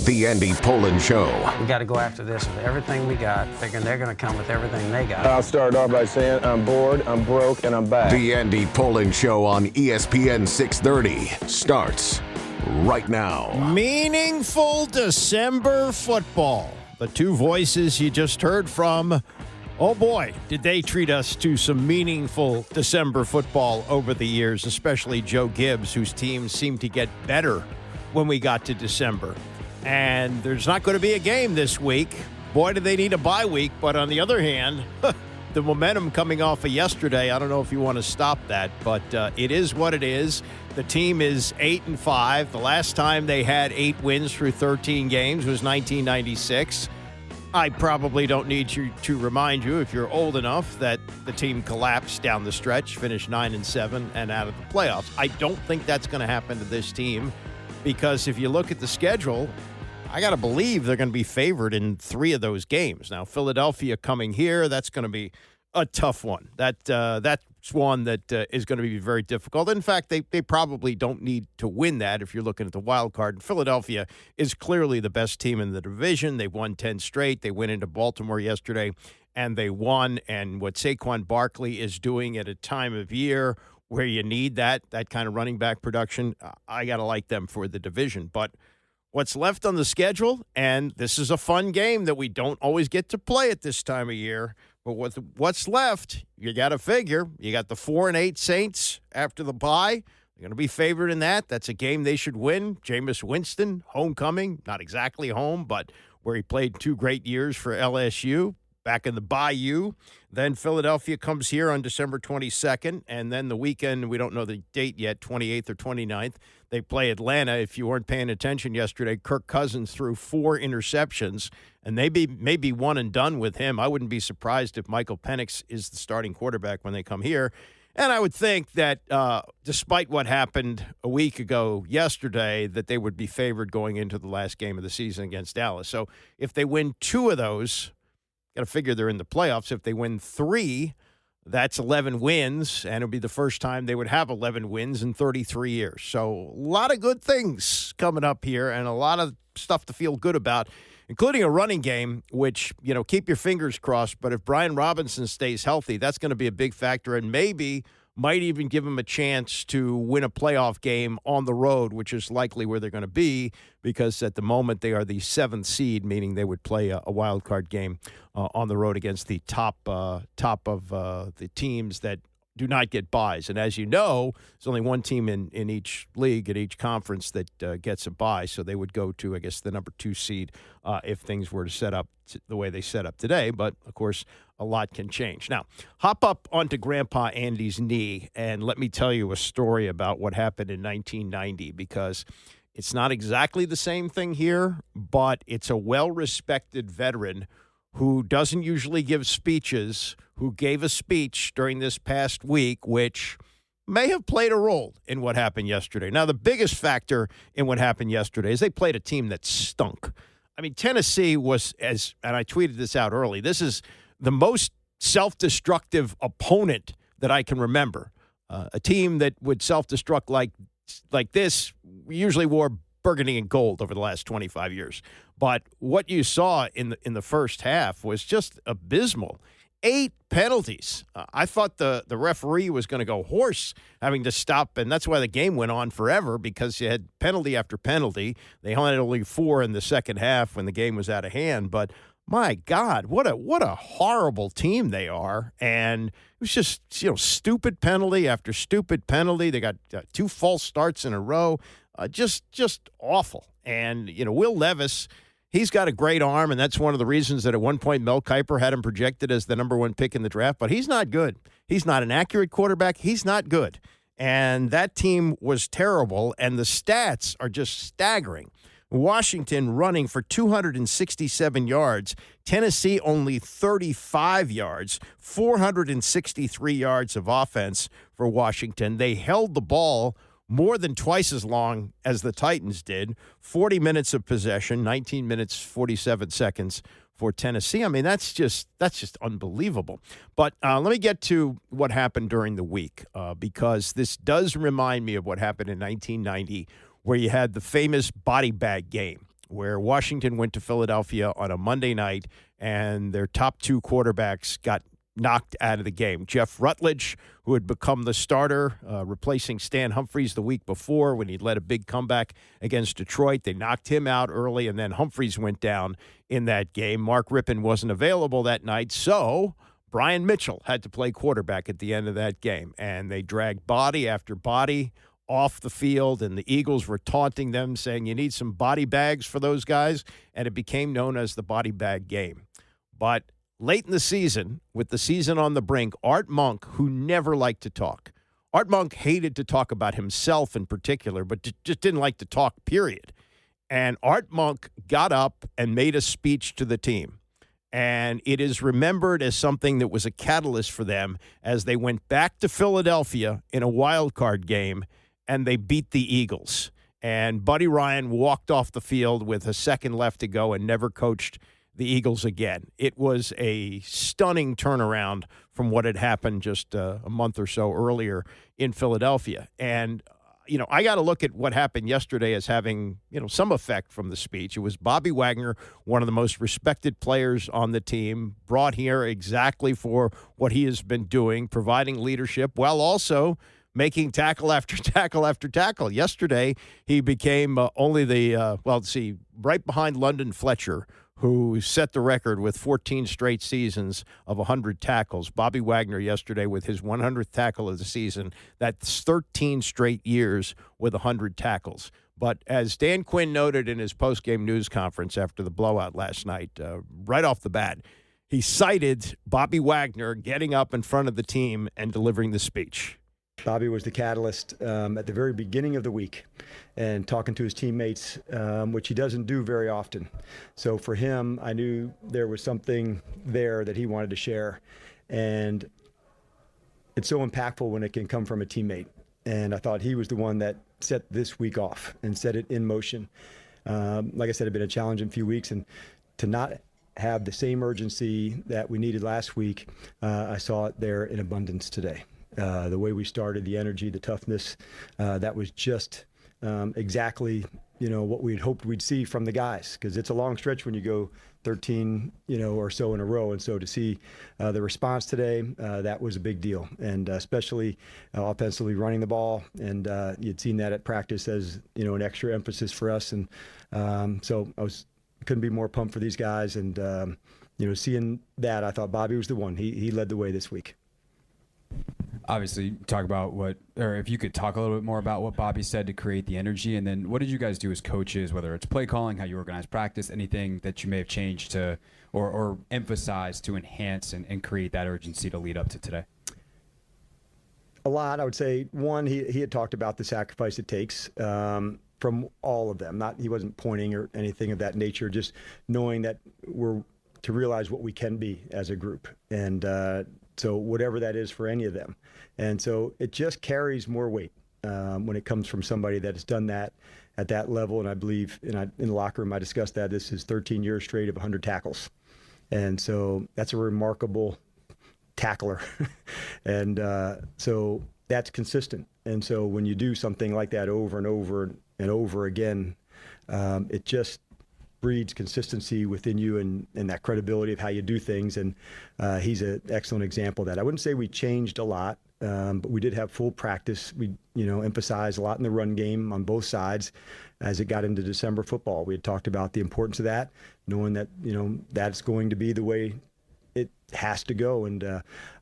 The Andy Pollin Show. We got to go after this with everything we got, figuring they're going to come with everything they got. I'll start off by saying I'm bored, I'm broke, and I'm back. The Andy Pollin Show on ESPN 630 starts right now. Meaningful December football. The two voices you just heard from, oh boy, did they treat us to some meaningful December football over the years, especially Joe Gibbs, whose teams seemed to get better when we got to December. And there's not going to be a game this week. Boy, do they need a bye week. But on the other hand, the momentum coming off of yesterday, I don't know if you want to stop that, but it is what it is. The team is 8-5. The last time they had 8 wins through 13 games was 1996. I probably don't need to remind you, if you're old enough, that the team collapsed down the stretch, finished 9-7 and out of the playoffs. I don't think that's going to happen to this team because if you look at the schedule, I got to believe they're going to be favored in 3 of those games. Now, Philadelphia coming here, that's going to be a tough one. That's one that is going to be very difficult. In fact, they probably don't need to win that if you're looking at the wild card. And Philadelphia is clearly the best team in the division. They've won 10 straight. They went into Baltimore yesterday, and they won. And what Saquon Barkley is doing at a time of year where you need that kind of running back production, I got to like them for the division. But what's left on the schedule, and this is a fun game that we don't always get to play at this time of year, but with what's left, you got to figure. You got the 4-8 Saints after the bye. They're going to be favored in that. That's a game they should win. Jameis Winston, homecoming, not exactly home, but where he played 2 great years for LSU. Back in the Bayou. Then Philadelphia comes here on December 22nd, and then the weekend, we don't know the date yet, 28th or 29th, they play Atlanta. If you weren't paying attention yesterday, Kirk Cousins threw 4 interceptions, and maybe one and done with him. I wouldn't be surprised if Michael Penix is the starting quarterback when they come here. And I would think that despite what happened a week ago yesterday, that they would be favored going into the last game of the season against Dallas. So if they win 2 of those, got to figure they're in the playoffs. If they win 3, that's 11 wins, and it'll be the first time they would have 11 wins in 33 years. So a lot of good things coming up here and a lot of stuff to feel good about, including a running game, which, keep your fingers crossed. But if Brian Robinson stays healthy, that's going to be a big factor and maybe might even give him a chance to win a playoff game on the road, which is likely where they're going to be because at the moment they are the 7th seed, meaning they would play a wild card game on the road against the top of the teams that do not get buys. And as you know, there's only one team in each league, at each conference that gets a bye. So they would go to, I guess, the number 2 seed if things were to set up the way they set up today. But, of course, a lot can change. Now, hop up onto Grandpa Andy's knee and let me tell you a story about what happened in 1990 because it's not exactly the same thing here, but it's a well-respected veteran who doesn't usually give speeches, who gave a speech during this past week, which may have played a role in what happened yesterday. Now, the biggest factor in what happened yesterday is they played a team that stunk. I mean, Tennessee was, and I tweeted this out early, this is the most self-destructive opponent that I can remember. A team that would self-destruct like this usually wore burgundy and gold over the last 25 years. But what you saw in the first half was just abysmal. 8 penalties. I thought the referee was going to go hoarse having to stop, and that's why the game went on forever because you had penalty after penalty. They had only 4 in the second half when the game was out of hand, but my God, what a horrible team they are. And it was just, stupid penalty after stupid penalty. They got 2 false starts in a row. Just awful. And, Will Levis, he's got a great arm, and that's one of the reasons that at one point Mel Kiper had him projected as the number 1 pick in the draft. But he's not good. He's not an accurate quarterback. He's not good. And that team was terrible, and the stats are just staggering. Washington running for 267 yards. Tennessee only 35 yards, 463 yards of offense for Washington. They held the ball more than twice as long as the Titans did. 40 minutes of possession, 19 minutes, 47 seconds for Tennessee. I mean, that's just unbelievable. But let me get to what happened during the week because this does remind me of what happened in 1990 where you had the famous body bag game where Washington went to Philadelphia on a Monday night, and their top two quarterbacks got knocked out of the game. Jeff Rutledge, who had become the starter, replacing Stan Humphries the week before when he'd led a big comeback against Detroit. They knocked him out early, and then Humphries went down in that game. Mark Rippon wasn't available that night, so Brian Mitchell had to play quarterback at the end of that game, and they dragged body after body off the field, and the Eagles were taunting them, saying you need some body bags for those guys, and it became known as the body bag game. But late in the season, with the season on the brink, Art Monk, who never liked to talk. Art Monk hated to talk about himself in particular, but just didn't like to talk, period. And Art Monk got up and made a speech to the team. And it is remembered as something that was a catalyst for them as they went back to Philadelphia in a wild card game, and they beat the Eagles. And Buddy Ryan walked off the field with a second left to go and never coached the Eagles again. It was a stunning turnaround from what had happened just a month or so earlier in Philadelphia. And, I got to look at what happened yesterday as having, some effect from the speech. It was Bobby Wagner, one of the most respected players on the team, brought here exactly for what he has been doing, providing leadership, while also making tackle after tackle after tackle. Yesterday, he became only right behind London Fletcher, who set the record with 14 straight seasons of 100 tackles. Bobby Wagner yesterday with his 100th tackle of the season. That's 13 straight years with 100 tackles. But as Dan Quinn noted in his postgame news conference after the blowout last night, right off the bat, he cited Bobby Wagner getting up in front of the team and delivering the speech. Bobby was the catalyst at the very beginning of the week and talking to his teammates, which he doesn't do very often. So for him, I knew there was something there that he wanted to share. And it's so impactful when it can come from a teammate. And I thought he was the one that set this week off and set it in motion. Like I said, it's been a challenging few weeks, and to not have the same urgency that we needed last week, I saw it there in abundance today. The way we started, the energy, the toughness, that was just exactly, what we'd hoped we'd see from the guys, because it's a long stretch when you go 13, or so in a row. And so to see the response today, that was a big deal. And especially offensively running the ball. And you'd seen that at practice as, an extra emphasis for us. And so couldn't be more pumped for these guys. And, seeing that, I thought Bobby was the one. He led the way this week. Obviously, if you could talk a little bit more about what Bobby said to create the energy, and then what did you guys do as coaches, whether it's play calling, how you organize practice, anything that you may have changed to or emphasize to enhance and create that urgency to lead up to today? A lot, I would say. One, he had talked about the sacrifice it takes from all of them. He wasn't pointing or anything of that nature, just knowing that we're to realize what we can be as a group. And so whatever that is for any of them. And so it just carries more weight when it comes from somebody that has done that at that level. And I believe in the locker room, I discussed that this is 13 years straight of 100 tackles. And so that's a remarkable tackler. And so that's consistent. And so when you do something like that over and over and over again, it just breeds consistency within you and that credibility of how you do things. And he's an excellent example of that. I wouldn't say we changed a lot, but we did have full practice. We, emphasized a lot in the run game on both sides as it got into December football. We had talked about the importance of that, knowing that, that's going to be the way it has to go. And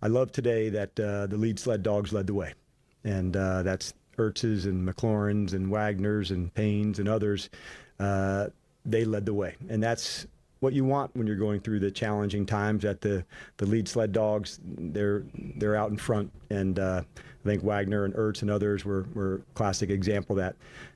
I love today that the lead sled dogs led the way. And that's Ertz's and McLaurin's and Wagner's and Payne's and others. They led the way. And that's what you want when you're going through the challenging times. At the lead sled dogs, they're out in front. And I think Wagner and Ertz and others were a classic example of that.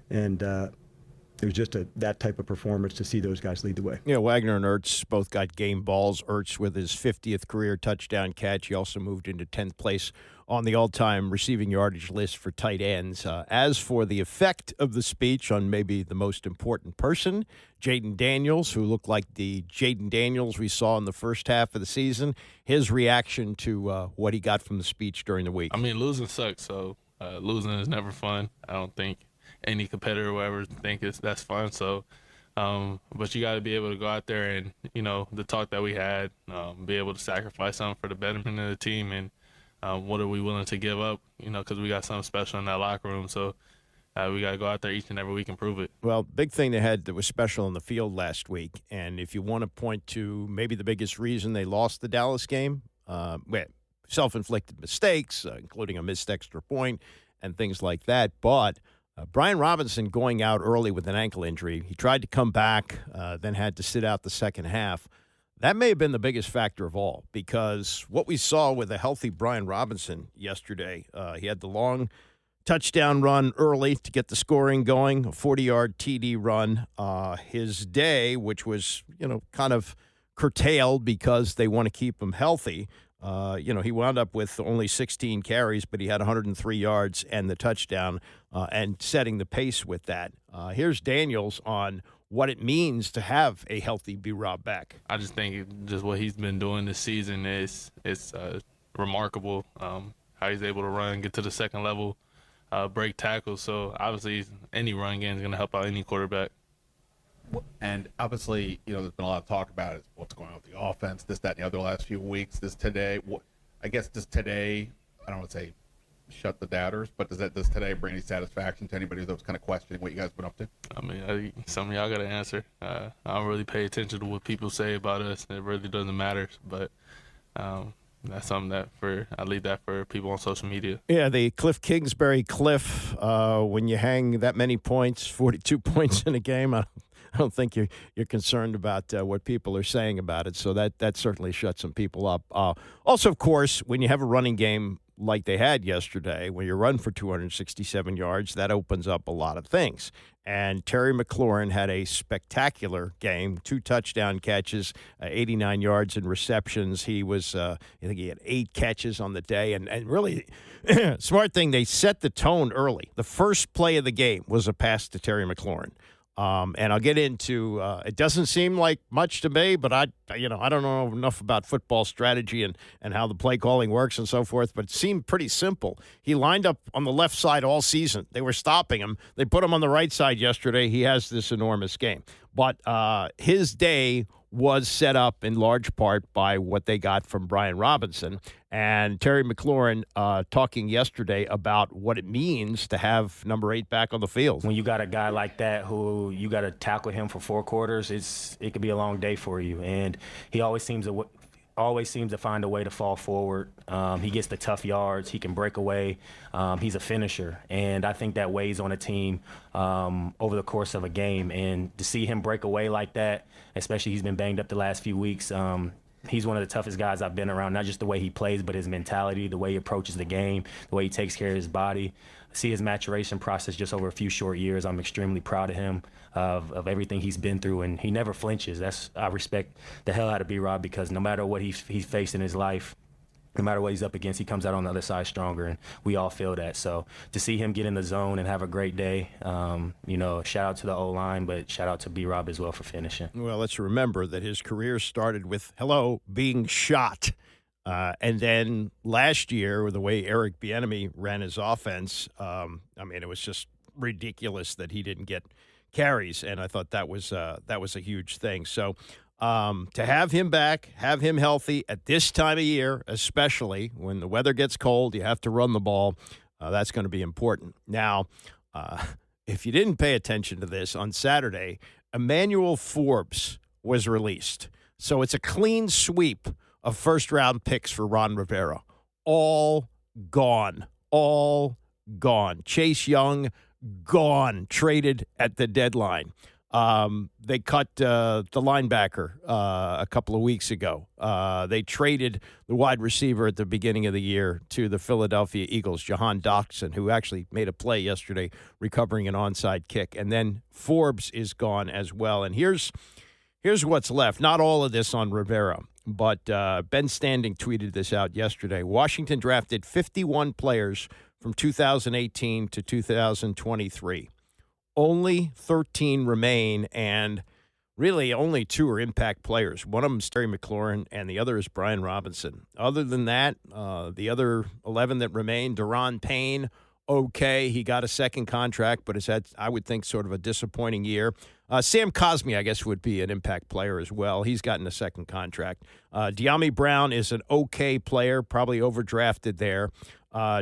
And it was just that type of performance to see those guys lead the way. Yeah, Wagner and Ertz both got game balls. Ertz with his 50th career touchdown catch. He also moved into 10th place on the all-time receiving yardage list for tight ends. As for the effect of the speech on maybe the most important person, Jayden Daniels, who looked like the Jayden Daniels we saw in the first half of the season, his reaction to what he got from the speech during the week. I mean, losing sucks, so losing is never fun. I don't think any competitor will ever think that's fun. So But you got to be able to go out there and, the talk that we had, be able to sacrifice something for the betterment of the team, and what are we willing to give up, because we got something special in that locker room. So we got to go out there each and every week and prove it. Well, big thing they had that was special in the field last week, and if you want to point to maybe the biggest reason they lost the Dallas game, self-inflicted mistakes, including a missed extra point and things like that, but Brian Robinson going out early with an ankle injury. He tried to come back, then had to sit out the second half. That may have been the biggest factor of all, because what we saw with a healthy Brian Robinson yesterday, he had the long touchdown run early to get the scoring going, a 40-yard TD run. His day, which was, kind of curtailed because they want to keep him healthy, he wound up with only 16 carries, but he had 103 yards and the touchdown and setting the pace with that. Here's Daniels on what it means to have a healthy B-Rob back. I just think just what he's been doing this season is remarkable, how he's able to run, get to the second level, break tackles. So obviously any run game is going to help out any quarterback. And obviously, there's been a lot of talk about it, what's going on with the offense, this, that, and the other last few weeks. Does today, I don't want to say shut the doubters, but does today bring any satisfaction to anybody that was kind of questioning what you guys been up to? I mean, some of y'all got to answer. I don't really pay attention to what people say about us. It really doesn't matter. But that's something I leave that for people on social media. Yeah, the Cliff Kingsbury cliff, when you hang that many points, 42 points in a game, I don't think you're concerned about what people are saying about it. So that certainly shuts some people up. Also, of course, when you have a running game like they had yesterday, when you run for 267 yards, that opens up a lot of things. And Terry McLaurin had a spectacular game, 2 touchdown catches, 89 yards in receptions. He was, I think he had 8 catches on the day. And really, smart thing, they set the tone early. The first play of the game was a pass to Terry McLaurin. And I'll get into it doesn't seem like much to me, but I don't know enough about football strategy and how the play calling works and so forth, but it seemed pretty simple. He lined up on the left side all season. They were stopping him. They put him on the right side yesterday. He has this enormous game. But his day was set up in large part by what they got from Brian Robinson. And Terry McLaurin talking yesterday about what it means to have number 8 back on the field. When you got a guy like that who you got to tackle him for 4 quarters, it could be a long day for you. And he always seems to find a way to fall forward. He gets the tough yards. He can break away. He's a finisher. And I think that weighs on a team over the course of a game. And to see him break away like that, especially he's been banged up the last few weeks, he's one of the toughest guys I've been around, not just the way he plays, but his mentality, the way he approaches the game, the way he takes care of his body. I see his maturation process just over a few short years. I'm extremely proud of him, of everything he's been through, and he never flinches. I respect the hell out of B-Rob, because no matter what he's faced in his life, no matter what he's up against, he comes out on the other side stronger, and we all feel that. So to see him get in the zone and have a great day, shout out to the O-line, but shout out to B-Rob as well for finishing. Well, let's remember that his career started with, being shot. And then last year, the way Eric Bieniemy ran his offense, it was just ridiculous that he didn't get carries, and I thought that was a huge thing. So to have him back, have him healthy at this time of year, especially when the weather gets cold, you have to run the ball. That's going to be important. Now, if you didn't pay attention to this, on Saturday, Emmanuel Forbes was released. So it's a clean sweep of first-round picks for Ron Rivera. All gone. Chase Young, gone. Traded at the deadline. They cut the linebacker a couple of weeks ago. They traded the wide receiver at the beginning of the year to the Philadelphia Eagles, Jahan Dotson, who actually made a play yesterday recovering an onside kick. And then Forbes is gone as well. And here's what's left. Not all of this on Rivera, but Ben Standing tweeted this out yesterday. Washington drafted 51 players from 2018 to 2023. Only 13 remain, and really only 2 are impact players. One of them is Terry McLaurin, and the other is Brian Robinson. Other than that, the other 11 that remain, Daron Payne, okay, he got a second contract, but has had, I would think, sort of a disappointing year. Sam Cosmi, I guess, would be an impact player as well. He's gotten a second contract. De'Ami Brown is an okay player, probably overdrafted there.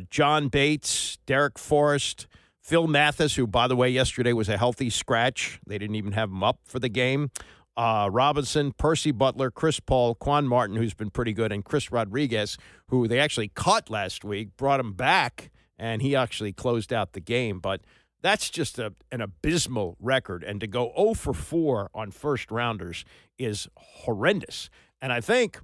John Bates, Derek Forrest, Phil Mathis, who, by the way, yesterday was a healthy scratch. They didn't even have him up for the game. Robinson, Percy Butler, Chris Paul, Quan Martin, who's been pretty good, and Chris Rodriguez, who they actually caught last week, brought him back, and he actually closed out the game. But that's just an abysmal record, and to go 0 for 4 on first-rounders is horrendous. And I think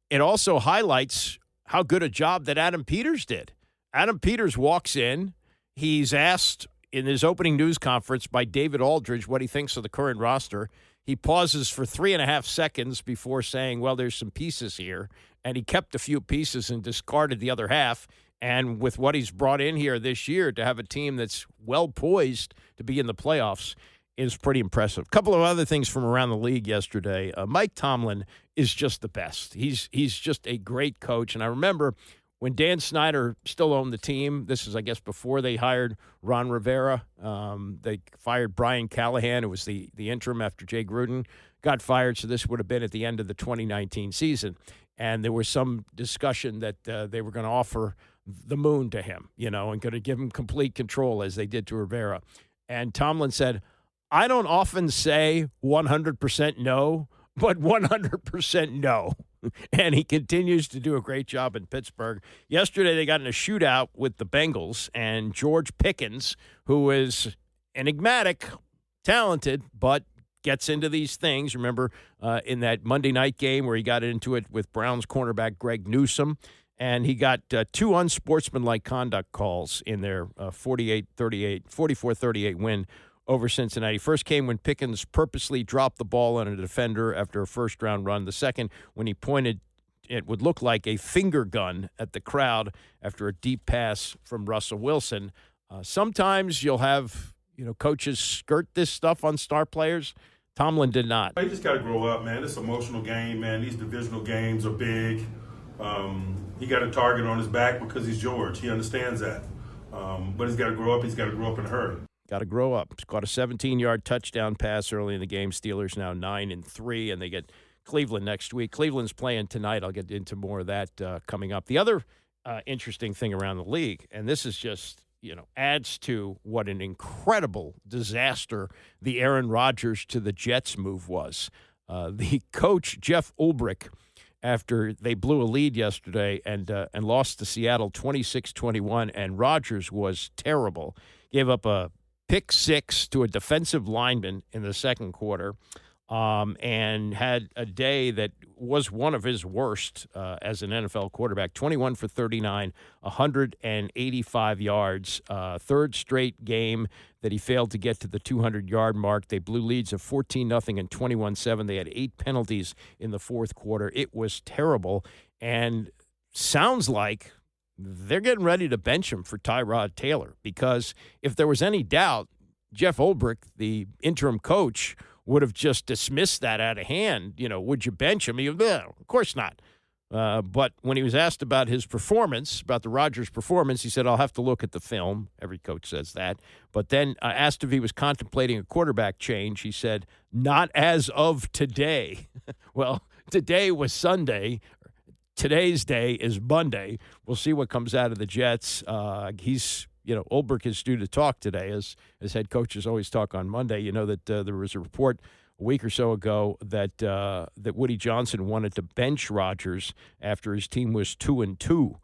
it also highlights how good a job that Adam Peters did. Adam Peters walks in. He's asked in his opening news conference by David Aldridge what he thinks of the current roster. He pauses for 3.5 seconds before saying, well, there's some pieces here. And he kept a few pieces and discarded the other half. And with what he's brought in here this year to have a team that's well poised to be in the playoffs is pretty impressive. A couple of other things from around the league yesterday. Mike Tomlin is just the best. He's just a great coach. And I remember when Dan Snyder still owned the team, this is, I guess, before they hired Ron Rivera. They fired Brian Callahan, who was the interim after Jay Gruden got fired. So this would have been at the end of the 2019 season. And there was some discussion that they were going to offer the moon to him, and going to give him complete control as they did to Rivera. And Tomlin said, I don't often say 100% no, but 100% no. And he continues to do a great job in Pittsburgh. Yesterday, they got in a shootout with the Bengals, and George Pickens, who is enigmatic, talented, but gets into these things. Remember in that Monday night game where he got into it with Browns cornerback Greg Newsome, and he got 2 unsportsmanlike conduct calls in their 44-38 win over Cincinnati. First came when Pickens purposely dropped the ball on a defender after a first-round run. The second, when he pointed, it would look like a finger gun at the crowd after a deep pass from Russell Wilson. Sometimes you'll have, coaches skirt this stuff on star players. Tomlin did not. You just got to grow up, man. It's an emotional game, man. These divisional games are big. He got a target on his back because he's George. He understands that. But he's got to grow up. He's got to grow up in a hurry. Got to grow up. He's caught a 17-yard touchdown pass early in the game. Steelers now 9-3, and they get Cleveland next week. Cleveland's playing tonight. I'll get into more of that coming up. The other interesting thing around the league, and this is just, adds to what an incredible disaster the Aaron Rodgers to the Jets move was. The coach, Jeff Ulbrich, after they blew a lead yesterday and lost to Seattle 26-21, and Rodgers was terrible. Gave up a pick 6 to a defensive lineman in the second quarter, and had a day that was one of his worst as an NFL quarterback. 21 for 39, 185 yards. Third straight game that he failed to get to the 200-yard mark. They blew leads of 14-0 and 21-7. They had 8 penalties in the fourth quarter. It was terrible, and sounds like they're getting ready to bench him for Tyrod Taylor, because if there was any doubt, Jeff Ulbrich, the interim coach, would have just dismissed that out of hand. Would you bench him? No, of course not. But when he was asked about his performance, about the Rodgers performance, he said, I'll have to look at the film. Every coach says that. But then asked if he was contemplating a quarterback change, he said, not as of today. Well, today was Sunday. Today's day is Monday. We'll see what comes out of the Jets. Ulbrich is due to talk today, as head coaches always talk on Monday. That there was a report a week or so ago that Woody Johnson wanted to bench Rodgers after his team was 2-2.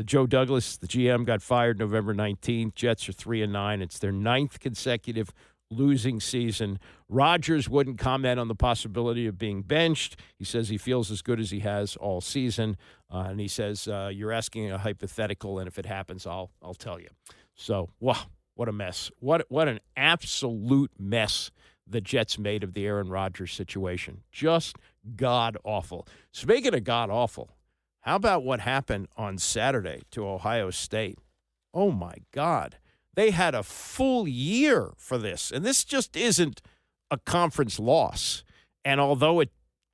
Joe Douglas, the GM, got fired November 19th. Jets are 3-9. It's their 9th consecutive losing season. Rodgers wouldn't comment on the possibility of being benched. He says he feels as good as he has all season. And he says, you're asking a hypothetical, and if it happens, I'll tell you. So, wow, what a mess. What an absolute mess the Jets made of the Aaron Rodgers situation. Just god-awful. Speaking of god-awful, how about what happened on Saturday to Ohio State? Oh, my God. They had a full year for this, and this just isn't a conference loss. And although it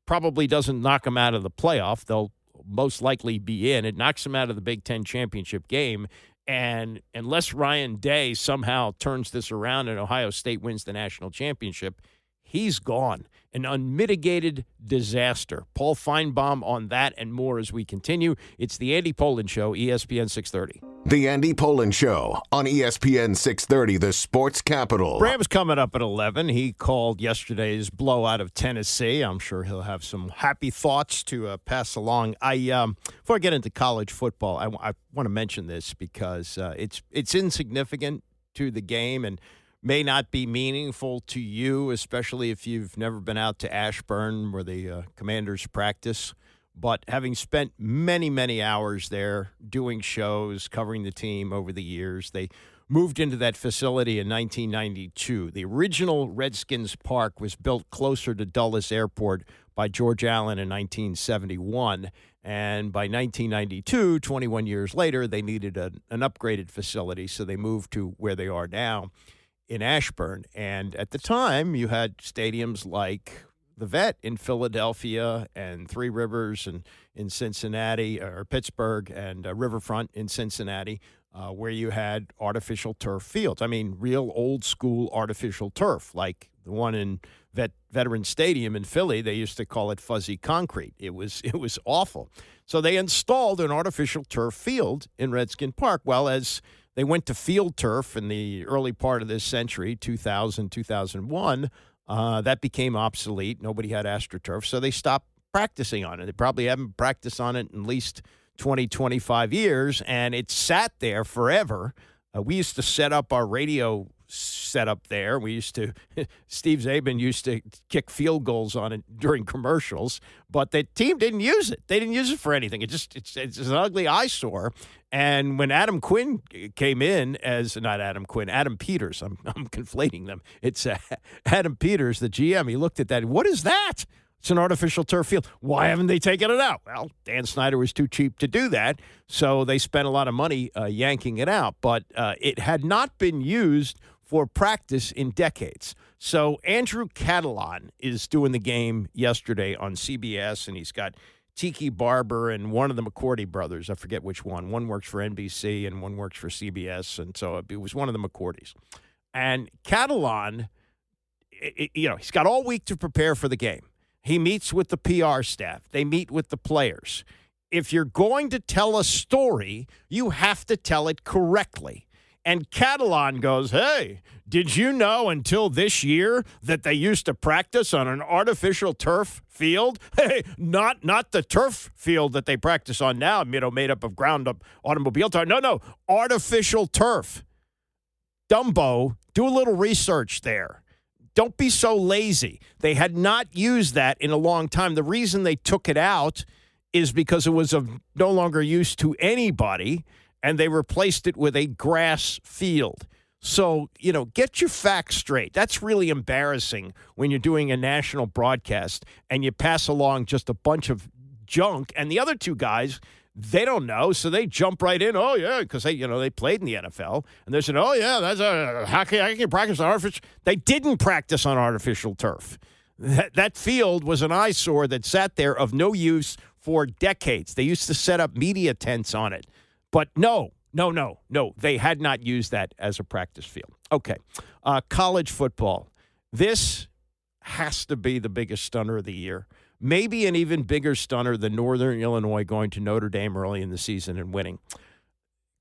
probably doesn't knock them out of the playoff, they'll most likely be in. It knocks them out of the Big Ten championship game, And unless Ryan Day somehow turns this around and Ohio State wins the national championship, he's gone. An unmitigated disaster. Paul Feinbaum on that and more as we continue. It's the Andy Pollin Show, ESPN 630. The Andy Pollin Show on ESPN 630, the sports capital. Bram's coming up at 11. He called yesterday's blowout of Tennessee. I'm sure he'll have some happy thoughts to pass along. Before I get into college football, I want to mention this because it's insignificant to the game and may not be meaningful to you, especially if you've never been out to Ashburn where the Commanders practice. But having spent many, many hours there doing shows, covering the team over the years, they moved into that facility in 1992. The original Redskins Park was built closer to Dulles Airport by George Allen in 1971. And by 1992, 21 years later, they needed an upgraded facility, so they moved to where they are now in Ashburn. And at the time, you had stadiums like the Vet in Philadelphia and Three Rivers and in Cincinnati, or Pittsburgh, and Riverfront in Cincinnati, where you had artificial turf fields. I mean, real old school artificial turf, like the one in Veterans Stadium in Philly. They used to call it fuzzy concrete. It was awful. So they installed an artificial turf field in Redskin Park. Well, as they went to field turf in the early part of this century, 2000, 2001, that became obsolete. Nobody had AstroTurf, so they stopped practicing on it. They probably haven't practiced on it in at least 20, 25 years, and it sat there forever. We used to set up our radio setup there. We used to, Steve Zabin used to kick field goals on it during commercials, but the team didn't use it. They didn't use it for anything. It's an ugly eyesore. And when Adam Quinn came in Adam Peters, I'm conflating them. It's Adam Peters, the GM. He looked at that. What is that? It's an artificial turf field. Why haven't they taken it out? Well, Dan Snyder was too cheap to do that, so they spent a lot of money yanking it out. But it had not been used for practice in decades. So Andrew Catalon is doing the game yesterday on CBS, and he's got Tiki Barber and one of the McCourty brothers. I forget which one. One works for NBC and one works for CBS, and so it was one of the McCourtys. And Catalon, he's got all week to prepare for the game. He meets with the PR staff. They meet with the players. If you're going to tell a story, you have to tell it correctly. And Catalon goes, hey, did you know until this year that they used to practice on an artificial turf field? Hey, not the turf field that they practice on now, made up of ground-up automobile tire. No, artificial turf. Dumbo, do a little research there. Don't be so lazy. They had not used that in a long time. The reason they took it out is because it was of no longer use to anybody, and they replaced it with a grass field. So, get your facts straight. That's really embarrassing when you're doing a national broadcast and you pass along just a bunch of junk, and the other two guys, they don't know, so they jump right in. Oh, yeah, because they played in the NFL. And they said, oh, yeah, how can you practice on artificial? They didn't practice on artificial turf. That field was an eyesore that sat there of no use for decades. They used to set up media tents on it. But no, they had not used that as a practice field. Okay, college football. This has to be the biggest stunner of the year. Maybe an even bigger stunner than Northern Illinois going to Notre Dame early in the season and winning.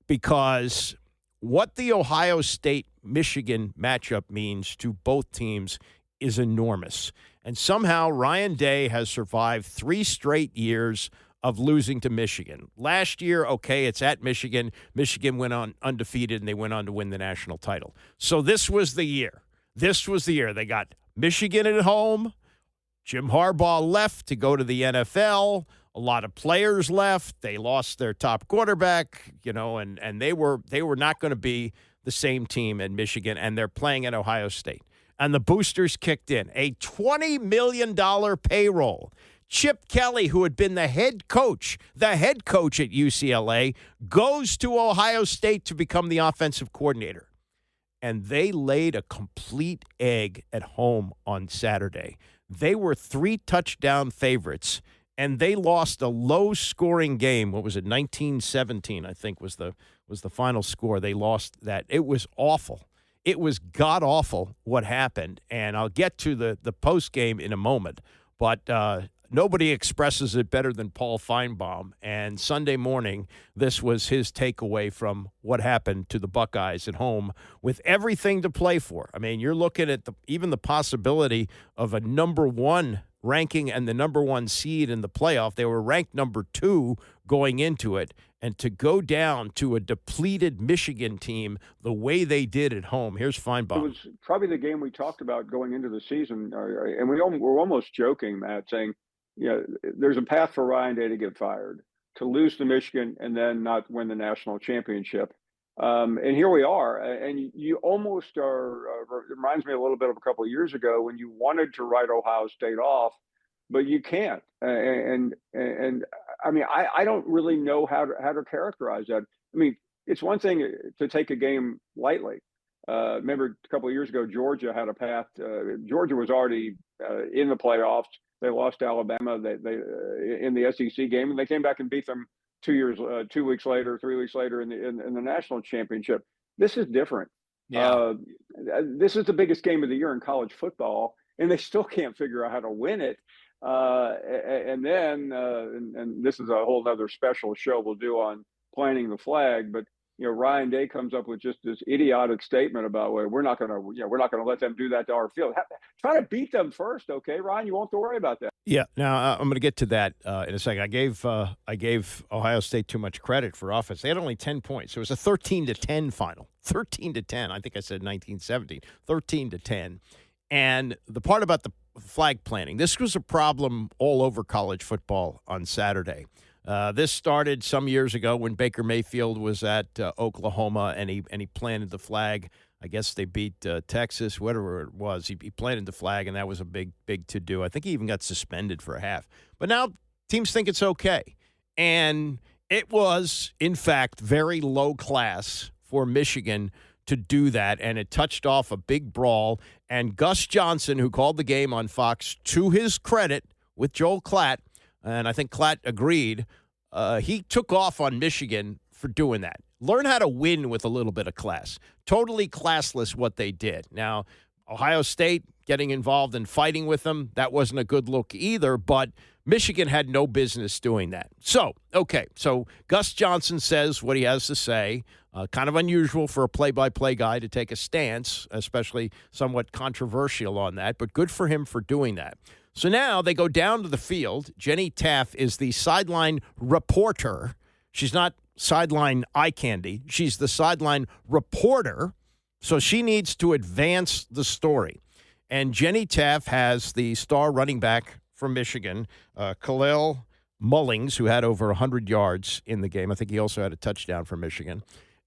Because what the Ohio State-Michigan matchup means to both teams is enormous. And somehow Ryan Day has survived 3 straight years of losing to Michigan. Last year, okay, it's at Michigan. Michigan went on undefeated, and they went on to win the national title. So this was the year. They got Michigan at home. Jim Harbaugh left to go to the NFL. A lot of players left. They lost their top quarterback, and they were not going to be the same team at Michigan, and they're playing at Ohio State. And the boosters kicked in. A $20 million payroll. Chip Kelly, who had been the head coach at UCLA, goes to Ohio State to become the offensive coordinator. And they laid a complete egg at home on Saturday. They were 3-touchdown favorites, and they lost a low-scoring game. What was it? 19-17, I think, was the final score. They lost that. It was awful. It was god-awful what happened, and I'll get to the post-game in a moment. But nobody expresses it better than Paul Feinbaum. And Sunday morning, this was his takeaway from what happened to the Buckeyes at home with everything to play for. I mean, you're looking at even the possibility of a number one ranking and the number one seed in the playoff. They were ranked number 2 going into it. And to go down to a depleted Michigan team the way they did at home. Here's Feinbaum. It was probably the game we talked about going into the season. And we're almost joking, Matt, saying, there's a path for Ryan Day to get fired, to lose to Michigan, and then not win the national championship. And here we are. And you almost are, it reminds me a little bit of a couple of years ago when you wanted to write Ohio State off, but you can't. And I mean, I don't really know how to characterize that. I mean, it's one thing to take a game lightly. Remember a couple of years ago, Georgia had a path. Georgia was already in the playoffs. They lost to Alabama they in the SEC game, and they came back and beat them 3 weeks later in the national championship. This is different. Yeah. This is the biggest game of the year in college football, and they still can't figure out how to win it. And this is a whole other special show we'll do on planting the flag. But Ryan Day comes up with just this idiotic statement about, well, we're not going to let them do that to our field. Try to beat them first, okay, Ryan? You won't have to worry about that. Yeah. Now I'm going to get to that in a second. I gave Ohio State too much credit for offense. They had only 10 points. It was a 13-10 final. 13-10. I think I said 19-17. 13-10. And the part about the flag planting, this was a problem all over college football on Saturday. This started some years ago when Baker Mayfield was at Oklahoma and he planted the flag. I guess they beat Texas, whatever it was. He planted the flag, and that was a big to-do. I think he even got suspended for a half. But now teams think it's okay. And it was, in fact, very low class for Michigan to do that, and it touched off a big brawl. And Gus Johnson, who called the game on Fox, to his credit, with Joel Klatt, and I think Klatt agreed, he took off on Michigan for doing that. Learn how to win with a little bit of class. Totally classless what they did. Now, Ohio State getting involved and fighting with them, that wasn't a good look either, but Michigan had no business doing that. So Gus Johnson says what he has to say. Kind of unusual for a play-by-play guy to take a stance, especially somewhat controversial on that, but good for him for doing that. So now they go down to the field. Jenny Taft is the sideline reporter. She's not sideline eye candy. She's the sideline reporter, so she needs to advance the story. And Jenny Taft has the star running back from Michigan, Khalil Mullings, who had over 100 yards in the game. I think he also had a touchdown for Michigan.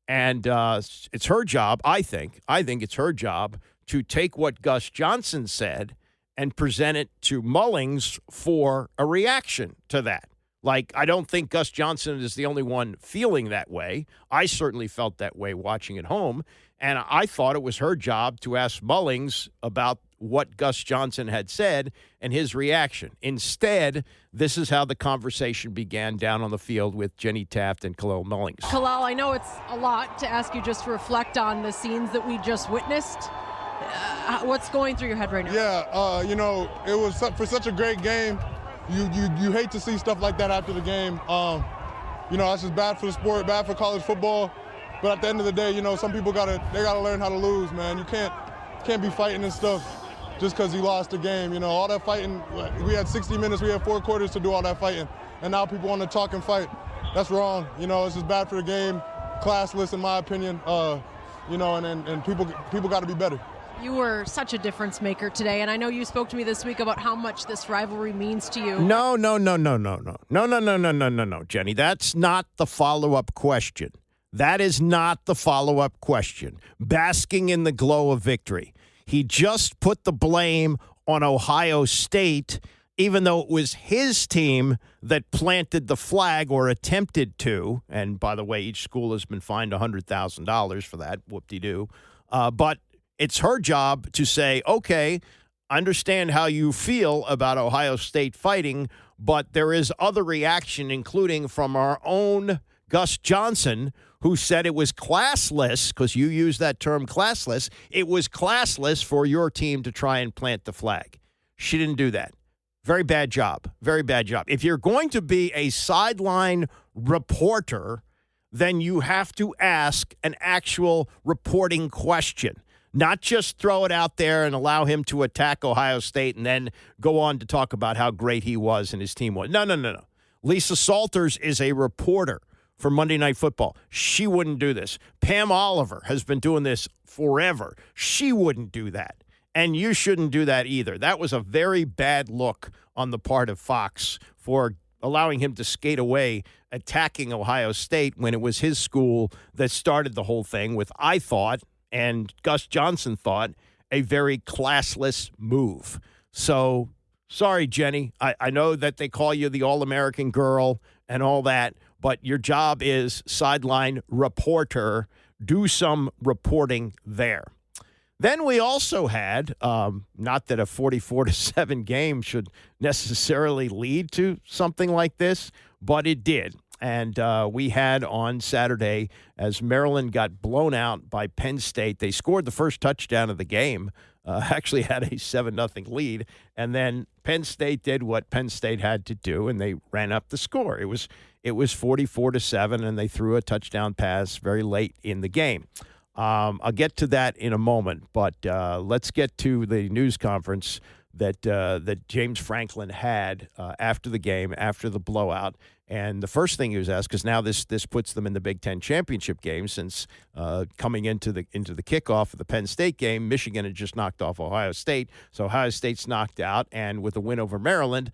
And it's her job, I think it's her job to take what Gus Johnson said and present it to Mullings for a reaction to that. Like, I don't think Gus Johnson is the only one feeling that way. I certainly felt that way watching at home. And I thought it was her job to ask Mullings about what Gus Johnson had said and his reaction. Instead, this is how the conversation began down on the field with Jenny Taft and Khalil Mullings. Khalil, I know it's a lot to ask you just to reflect on the scenes that we just witnessed. What's going through your head right now? Yeah, it was for such a great game. You hate to see stuff like that after the game. That's just bad for the sport, bad for college football. But at the end of the day, some people gotta learn how to lose, man. You can't be fighting and stuff just because you lost the game. All that fighting. We had 60 minutes. We had 4 quarters to do all that fighting, and now people want to talk and fight. That's wrong. It's just bad for the game, classless in my opinion. And people got to be better. You were such a difference maker today, and I know you spoke to me this week about how much this rivalry means to you. No, Jenny. That's not the follow-up question. That is not the follow-up question. Basking in the glow of victory. He just put the blame on Ohio State, even though it was his team that planted the flag or attempted to. And by the way, each school has been fined $100,000 for that. Whoop-de-doo. But it's her job to say, okay, understand how you feel about Ohio State fighting, but there is other reaction, including from our own Gus Johnson, who said it was classless, because you use that term classless. It was classless for your team to try and plant the flag. She didn't do that. Very bad job. Very bad job. If you're going to be a sideline reporter, then you have to ask an actual reporting question, not just throw it out there and allow him to attack Ohio State and then go on to talk about how great he was and his team was. No. Lisa Salters is a reporter for Monday Night Football. She wouldn't do this. Pam Oliver has been doing this forever. She wouldn't do that. And you shouldn't do that either. That was a very bad look on the part of Fox for allowing him to skate away, attacking Ohio State when it was his school that started the whole thing with, I thought, and Gus Johnson thought, a very classless move. So, sorry, Jenny. I know that they call you the All-American girl and all that, but your job is sideline reporter. Do some reporting there. Then we also had, not that a 44-7 game should necessarily lead to something like this, but it did. And we had on Saturday, as Maryland got blown out by Penn State, they scored the first touchdown of the game, actually had a 7-0 lead, and then Penn State did what Penn State had to do, and they ran up the score. It was 44-7, and they threw a touchdown pass very late in the game. I'll get to that in a moment, but let's get to the news conference that James Franklin had after the game, after the blowout. And the first thing he was asked, because now this puts them in the Big Ten championship game, since coming into the kickoff of the Penn State game, Michigan had just knocked off Ohio State, so Ohio State's knocked out, and with a win over Maryland,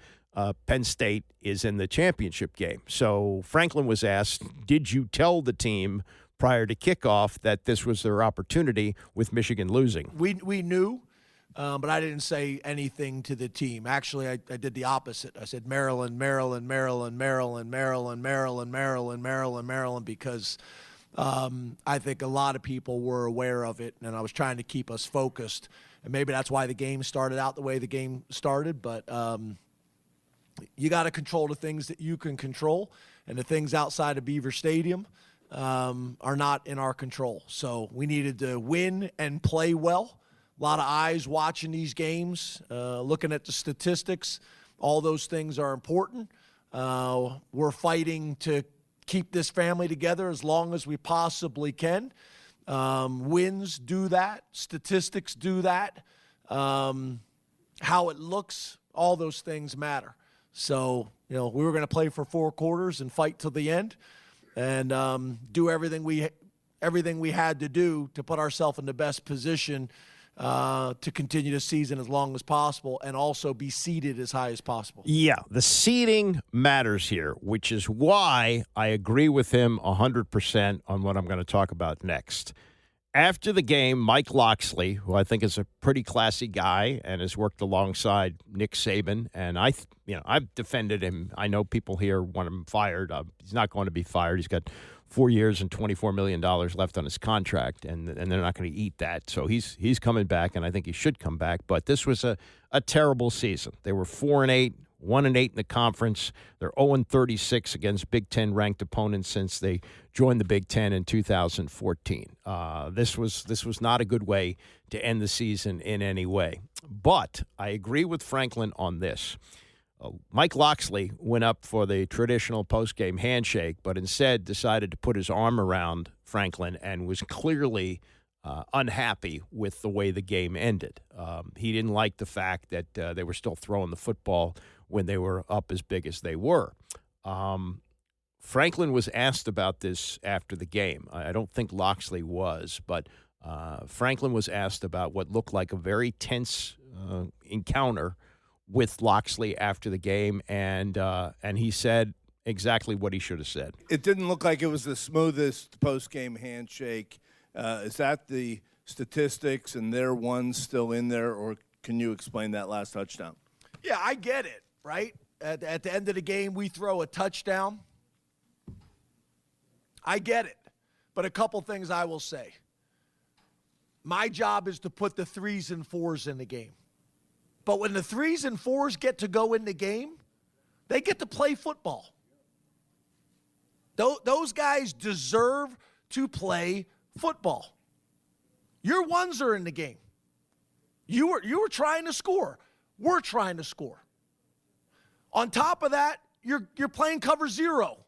Penn State is in the championship game. So Franklin was asked, did you tell the team prior to kickoff that this was their opportunity with Michigan losing? We knew, but I didn't say anything to the team. Actually, I did the opposite. I said Maryland, Maryland, Maryland, Maryland, Maryland, Maryland, Maryland, Maryland, Maryland, because I think a lot of people were aware of it, and I was trying to keep us focused. And maybe that's why the game started out the way the game started, but you got to control the things that you can control, and the things outside of Beaver Stadium are not in our control. So we needed to win and play well. A lot of eyes watching these games, looking at the statistics. All those things are important. We're fighting to keep this family together as long as we possibly can. Wins do that. Statistics do that. How it looks, all those things matter. So, we were going to play for 4 quarters and fight till the end, and do everything we had to do to put ourselves in the best position to continue the season as long as possible, and also be seeded as high as possible. Yeah, the seeding matters here, which is why I agree with him 100% on what I'm going to talk about next. After the game, Mike Locksley, who I think is a pretty classy guy and has worked alongside Nick Saban, and I've defended him. I know people here want him fired. He's not going to be fired. He's got 4 years and $24 million left on his contract, and they're not going to eat that. So he's coming back, and I think he should come back. But this was a terrible season. They were 4-8. 1-8 in the conference. They're 0-36 against Big Ten ranked opponents since they joined the Big Ten in 2014. This was not a good way to end the season in any way. But I agree with Franklin on this. Mike Locksley went up for the traditional postgame handshake, but instead decided to put his arm around Franklin and was clearly unhappy with the way the game ended. He didn't like the fact that they were still throwing the football when they were up as big as they were. Franklin was asked about this after the game. I don't think Locksley was, but Franklin was asked about what looked like a very tense encounter with Locksley after the game, and he said exactly what he should have said. It didn't look like it was the smoothest post-game handshake. Is that the statistics and their ones still in there, or can you explain that last touchdown? Yeah, I get it, right? At the end of the game, we throw a touchdown. I get it. But a couple things I will say. My job is to put the 3s and 4s in the game. But when the 3s and 4s get to go in the game, they get to play football. Those guys deserve to play football. Your 1s are in the game. You were trying to score. We're trying to score. On top of that, you're playing cover 0.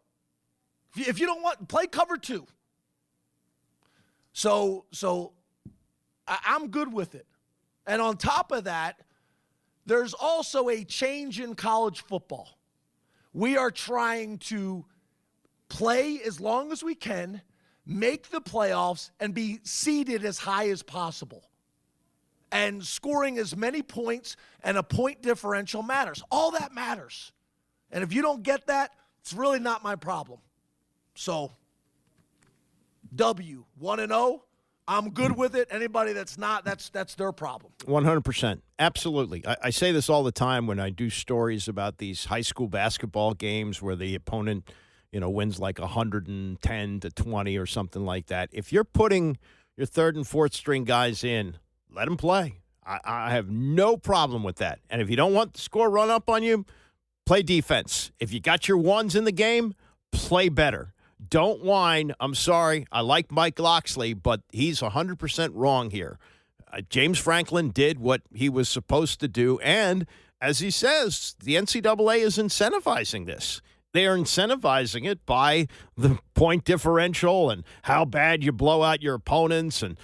If you don't want, play cover 2. So I'm good with it. And on top of that, there's also a change in college football. We are trying to play as long as we can, make the playoffs, and be seeded as high as possible. And scoring as many points and a point differential matters. All that matters. And if you don't get that, it's really not my problem. So, W, 1-0. I'm good with it. Anybody that's not, that's their problem. 100%. Absolutely. I say this all the time when I do stories about these high school basketball games where the opponent, wins like 110-20 or something like that. If you're putting your 3rd and 4th string guys in, let them play. I have no problem with that. And if you don't want the score run up on you, play defense. If you got your 1s in the game, play better. Don't whine. I'm sorry. I like Mike Locksley, but he's 100% wrong here. James Franklin did what he was supposed to do. And as he says, the NCAA is incentivizing this. They are incentivizing it by the point differential and how bad you blow out your opponents and,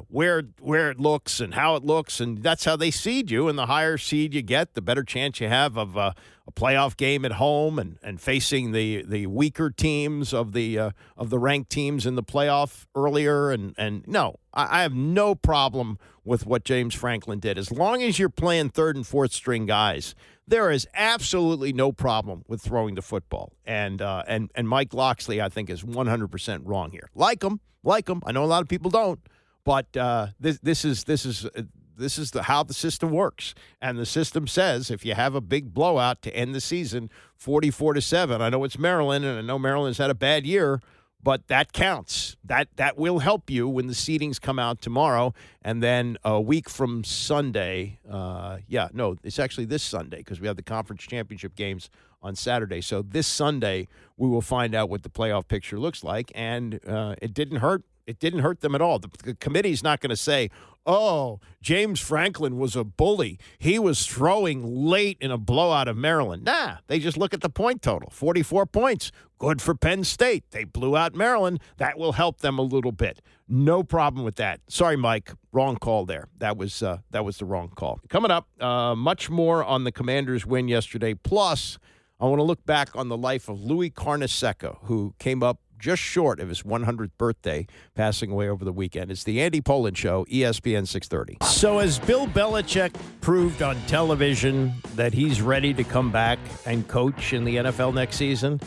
where it looks and how it looks. And that's how they seed you. And the higher seed you get, the better chance you have of a playoff game at home and facing the weaker teams of the ranked teams in the playoff earlier. And no, I have no problem with what James Franklin did. As long as you're playing 3rd and 4th string guys, there is absolutely no problem with throwing the football. And Mike Locksley, I think, is 100% wrong here. Like him. I know a lot of people don't, but this is how the system works. And the system says if you have a big blowout to end the season, 44-7. I know it's Maryland, and I know Maryland's had a bad year, but that counts. That will help you when the seedings come out tomorrow. And then a week from Sunday, it's actually this Sunday because we have the conference championship games on Saturday. So this Sunday, we will find out what the playoff picture looks like. And it didn't hurt. It didn't hurt them at all. The committee's not going to say, oh, James Franklin was a bully. He was throwing late in a blowout of Maryland. Nah, they just look at the point total. 44 points. Good for Penn State. They blew out Maryland. That will help them a little bit. No problem with that. Sorry, Mike. Wrong call there. That was the wrong call. Coming up, much more on the Commanders' win yesterday. Plus, I want to look back on the life of Louis Carnesecca, who came up just short of his 100th birthday, passing away over the weekend. It's the Andy Pollin Show, ESPN 630. So as Bill Belichick proved on television that he's ready to come back and coach in the NFL next season,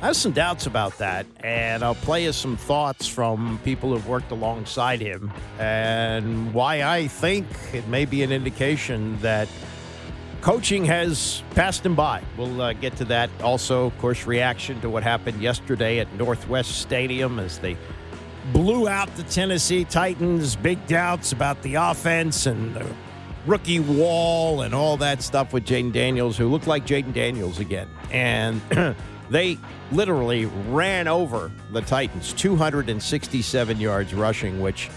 I have some doubts about that, and I'll play you some thoughts from people who've worked alongside him and why I think it may be an indication that coaching has passed him by. We'll get to that. Also, of course, reaction to what happened yesterday at Northwest Stadium as they blew out the Tennessee Titans. Big doubts about the offense and the rookie wall and all that stuff with Jaden Daniels, who looked like Jaden Daniels again. And they literally ran over the Titans, 267 yards rushing, which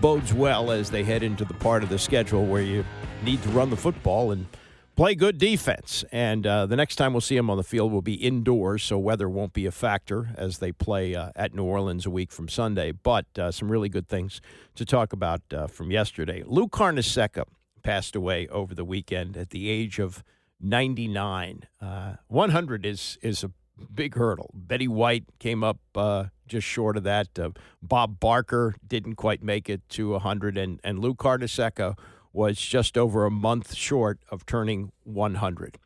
bodes well as they head into the part of the schedule where you need to run the football and play good defense. And the next time we'll see them on the field will be indoors, so weather won't be a factor as they play at New Orleans a week from Sunday. But some really good things to talk about from yesterday. Lou Carnesecca passed away over the weekend at the age of 99. 100 is a big hurdle. Betty White came up just short of that. Bob Barker didn't quite make it to 100. And Lou Carnesecca was just over a month short of turning 100.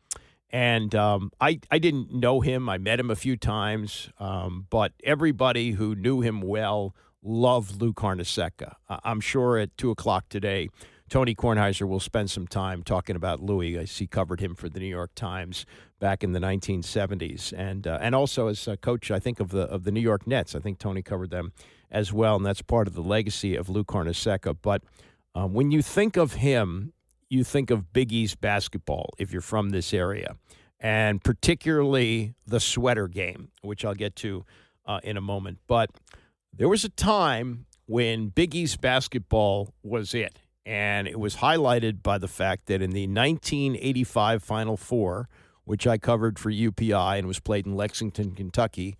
And I didn't know him. I met him a few times, but everybody who knew him well loved Lou Carnesecca. I'm sure at 2 o'clock today, Tony Kornheiser will spend some time talking about Louis. He covered him for the New York Times back in the 1970s, and also as a coach, I think, of the New York Nets. I think Tony covered them as well, and that's part of the legacy of Lou Carnesecca. But when you think of him, you think of Big East basketball if you're from this area, and particularly the sweater game, which I'll get to in a moment. But there was a time when Big East basketball was it, and it was highlighted by the fact that in the 1985 Final Four, which I covered for UPI and was played in Lexington, Kentucky,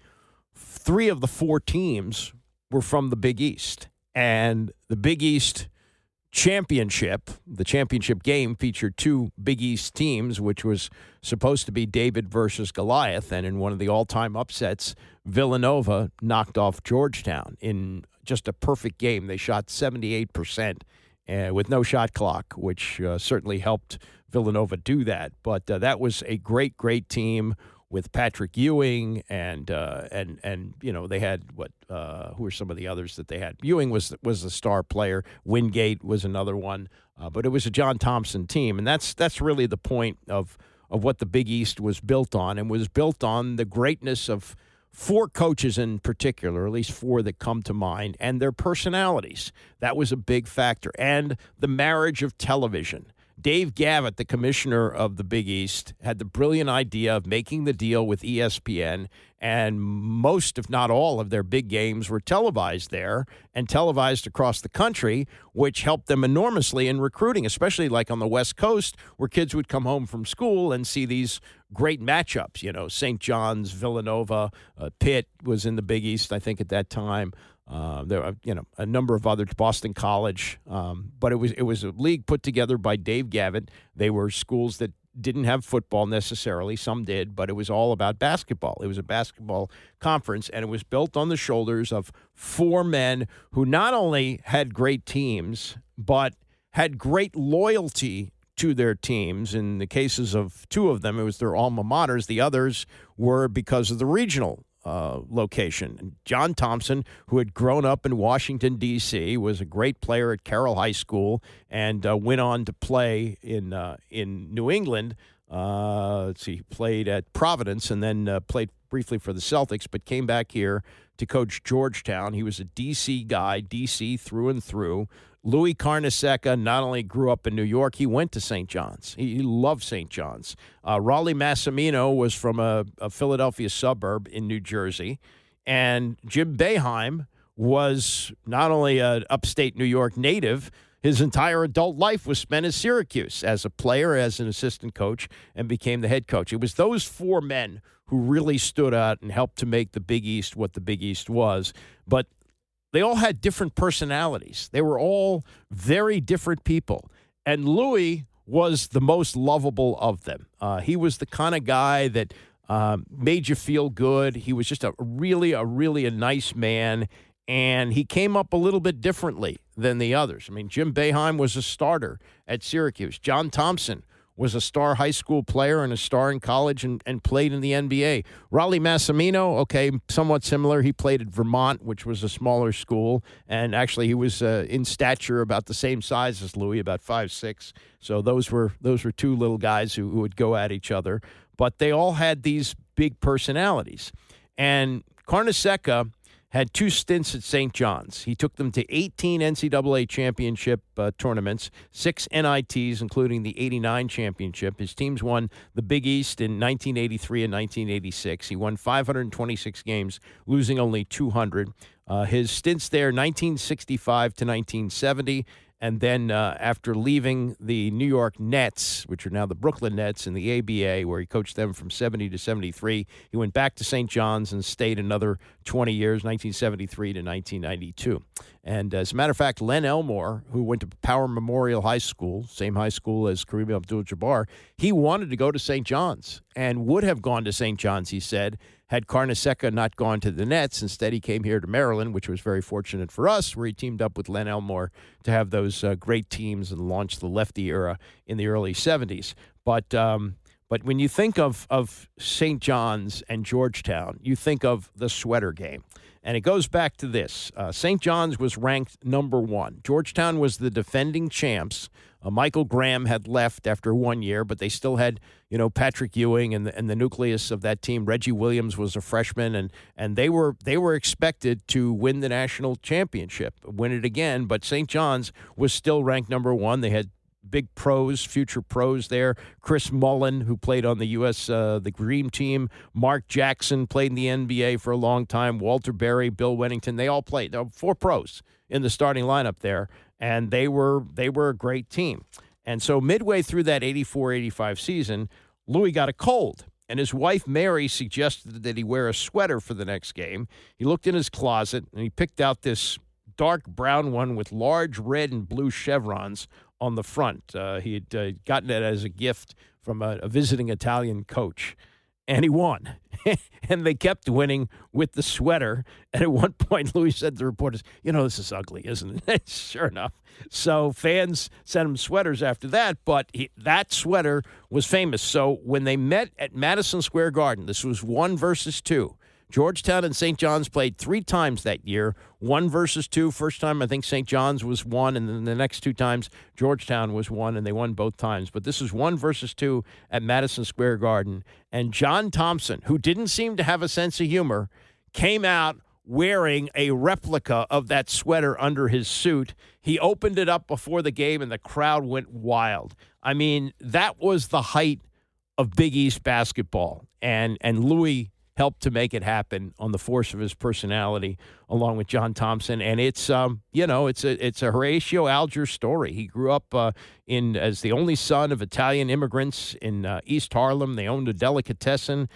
3 of the 4 teams were from the Big East. And the Big East championship, the championship game, featured 2 Big East teams, which was supposed to be David versus Goliath. And in one of the all-time upsets, Villanova knocked off Georgetown in just a perfect game. They shot 78% with no shot clock, which certainly helped Villanova do that. But that was a great, great team with Patrick Ewing and you know, they had who were some of the others that they had? Ewing was the star player. Wingate was another one, but it was a John Thompson team, and that's really the point of what the Big East was built on, and was built on the greatness of 4 coaches in particular, at least 4 that come to mind, and their personalities. That was a big factor, and the marriage of television. Dave Gavitt, the commissioner of the Big East, had the brilliant idea of making the deal with ESPN, and most, if not all, of their big games were televised there and televised across the country, which helped them enormously in recruiting, especially like on the West Coast, where kids would come home from school and see these great matchups. You know, St. John's, Villanova, Pitt was in the Big East, I think, at that time. There are, you know, a number of others, Boston College, but it was a league put together by Dave Gavitt. They were schools that didn't have football necessarily. Some did, but it was all about basketball. It was a basketball conference, and it was built on the shoulders of 4 men who not only had great teams, but had great loyalty to their teams. In the cases of 2 of them, it was their alma maters. The others were because of the regional location. John Thompson, who had grown up in Washington, D.C., was a great player at Carroll High School and went on to play in New England. He played at Providence and then played briefly for the Celtics, but came back here to coach Georgetown. He was a D.C. guy, D.C. through and through. Louis Carnesecca not only grew up in New York, he went to St. John's. He loved St. John's. Raleigh Massimino was from a Philadelphia suburb in New Jersey. And Jim Boeheim was not only an upstate New York native, his entire adult life was spent at Syracuse as a player, as an assistant coach, and became the head coach. It was those 4 men who really stood out and helped to make the Big East what the Big East was. But they all had different personalities. They were all very different people. And Louis was the most lovable of them. He was the kind of guy that made you feel good. He was just a really nice man. And he came up a little bit differently than the others. I mean, Jim Boeheim was a starter at Syracuse. John Thompson was a star high school player and a star in college and played in the NBA. Raleigh Massimino, okay, somewhat similar. He played at Vermont, which was a smaller school, and actually he was in stature about the same size as Louis, about 5'6". So those were 2 little guys who would go at each other. But they all had these big personalities. And Carnesecca had 2 stints at St. John's. He took them to 18 NCAA championship tournaments, 6 NITs, including the 89 championship. His teams won the Big East in 1983 and 1986. He won 526 games, losing only 200. His stints there, 1965 to 1970. And then after leaving the New York Nets, which are now the Brooklyn Nets in the ABA, where he coached them from 70 to 73, he went back to St. John's and stayed another 20 years, 1973 to 1992. And as a matter of fact, Len Elmore, who went to Power Memorial High School, same high school as Kareem Abdul-Jabbar, he wanted to go to St. John's and would have gone to St. John's, he said, had Carnesecca not gone to the Nets. Instead, he came here to Maryland, which was very fortunate for us, where he teamed up with Len Elmore to have those great teams and launch the lefty era in the early 70s. But when you think of St. John's and Georgetown, you think of the sweater game. And it goes back to this. St. John's was ranked number 1. Georgetown was the defending champs. Michael Graham had left after 1 year, but they still had, Patrick Ewing and the nucleus of that team. Reggie Williams was a freshman, and they were expected to win the national championship, win it again. But St. John's was still ranked number 1. They had big pros, future pros there. Chris Mullen, who played on the U.S. The Dream Team. Mark Jackson played in the NBA for a long time. Walter Berry, Bill Wennington, they all played. There were 4 pros in the starting lineup there, and they were a great team. And so midway through that 84-85 season, Louis got a cold, and his wife Mary suggested that he wear a sweater for the next game. He looked in his closet, and he picked out this dark brown one with large red and blue chevrons on the front. He had gotten it as a gift from a visiting Italian coach, and he won. And they kept winning with the sweater. And at one point, Louis said to the reporters, this is ugly, isn't it? Sure enough. So fans sent him sweaters after that, but that sweater was famous. So when they met at Madison Square Garden, this was 1 versus 2. Georgetown and St. John's played 3 times that year, 1 versus 2. First time, I think St. John's was 1, and then the next 2 times, Georgetown was 1, and they won both times. But this is 1 versus 2 at Madison Square Garden. And John Thompson, who didn't seem to have a sense of humor, came out wearing a replica of that sweater under his suit. He opened it up before the game, and the crowd went wild. I mean, that was the height of Big East basketball. And Louis helped to make it happen on the force of his personality, along with John Thompson. And it's it's a Horatio Alger story. He grew up as the only son of Italian immigrants in East Harlem. They owned a delicatessen.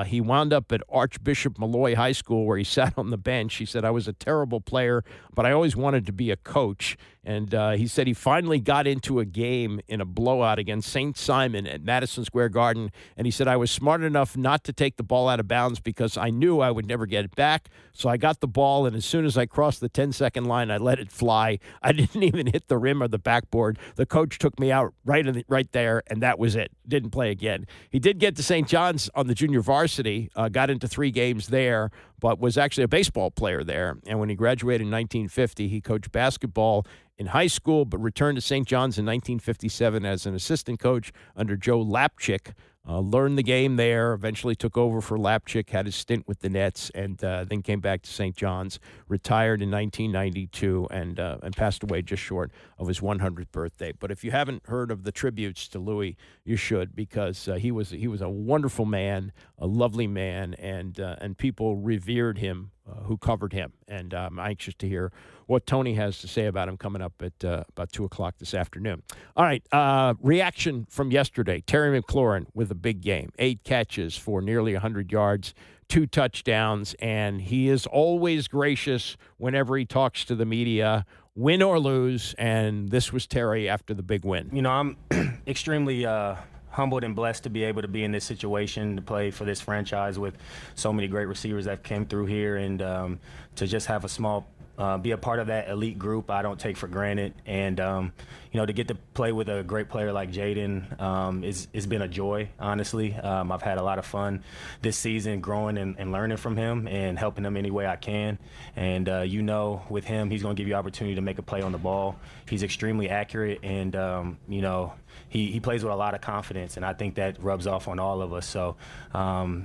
He wound up at Archbishop Malloy High School, where he sat on the bench. He said, I was a terrible player, but I always wanted to be a coach. And he said he finally got into a game in a blowout against St. Simon at Madison Square Garden. And he said, I was smart enough not to take the ball out of bounds because I knew I would never get it back. So I got the ball, and as soon as I crossed the 10-second line, I let it fly. I didn't even hit the rim or the backboard. The coach took me out right there, and that was it. Didn't play again. He did get to St. John's on the junior varsity, got into 3 games there, but was actually a baseball player there. And when he graduated in 1950, he coached basketball in high school, but returned to St. John's in 1957 as an assistant coach under Joe Lapchick. Learned the game there, eventually took over for Lapchick, had his stint with the Nets, and then came back to St. John's, retired in 1992, and passed away just short of his 100th birthday. But if you haven't heard of the tributes to Louis, you should, because he was a wonderful man, a lovely man, and people revered him who covered him. And I'm anxious to hear what Tony has to say about him coming up at about 2 o'clock this afternoon. All right, reaction from yesterday. Terry McLaurin with a big game. 8 catches for nearly 100 yards, 2 touchdowns, and he is always gracious whenever he talks to the media, win or lose, and this was Terry after the big win. I'm extremely humbled and blessed to be able to be in this situation, to play for this franchise with so many great receivers that came through here, and to just have be a part of that elite group I don't take for granted. And, to get to play with a great player like Jaden it's been a joy, honestly. I've had a lot of fun this season growing and learning from him and helping him any way I can. And, with him, he's going to give you opportunity to make a play on the ball. He's extremely accurate, and, he plays with a lot of confidence, and I think that rubs off on all of us. So